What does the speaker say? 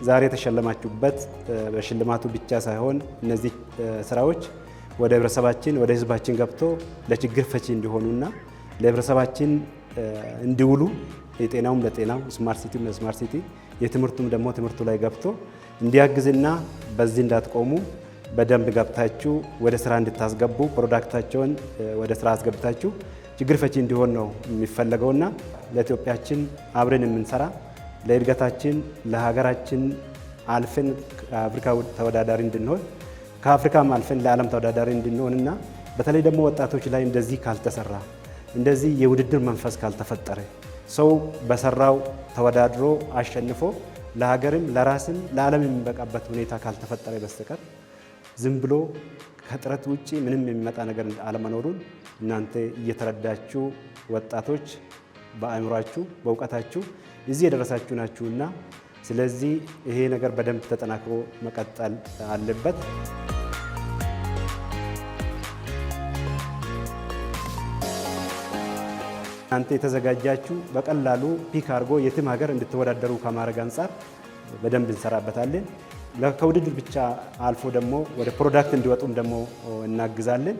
ዛሬ የተሸለማችሁበት በሽልማቱ ብቻ ሳይሆን እነዚህ ስራዎች ወደ ህብረተሰባችን ወደ ህዝባችን ገብቶ ለችግር ፈቺ እንዲሆኑና ለህብረተሰባችን እንዲውሉ የጤናውም ለጤናው ስማርት ሲቲም ለስማርት ሲቲ የትምህርቱም ደግሞ ትምህርቱ ላይ ገብቶ እንዲያግዝና በዚህ እንዳትቆሙ በደንብ ገብታችሁ ወደ ስራ እንድታስገቡ ፕሮዳክታቸውን ወደ ስራ አስገብታችሁ ችግር ፈቺ እንዲሆን ነው የሚፈለገውና ለኢትዮጵያችን አብረን የምንሰራ ለእድገታችን ለሀገራችን አልፈን ከአፍሪካ ተወዳዳሪ እንድንሆን ከአፍሪካም አልፈን ለዓለም ተወዳዳሪ እንድንሆንና በተለይ ደግሞ ወጣቶች ላይ እንደዚህ ካልተሰራ እንደዚህ የውድድር መንፈስ ካልተፈጠረ ሰው በሰራው ተወዳድሮ አሸንፎ ለሀገርም ለራስም ለዓለም የሚበቃበት ሁኔታ ካልተፈጠረ በስተቀር ዝም ብሎ ከጥረት ውጪ ምንም የሚመጣ ነገር አለመኖሩን እናንተ እየተረዳችሁ ወጣቶች በአእምሯችሁ በእውቀታችሁ እዚህ የደረሳችሁ ናችሁና ስለዚህ ይሄ ነገር በደንብ ተጠናክሮ መቀጠል አለበት። እናንተ የተዘጋጃችሁ በቀላሉ ፒክ አድርጎ የትም ሀገር እንድትወዳደሩ ከማድረግ አንጻር በደንብ እንሰራበታለን። ከውድድር ብቻ አልፎ ደግሞ ወደ ፕሮዳክት እንዲወጡም ደግሞ እናግዛለን።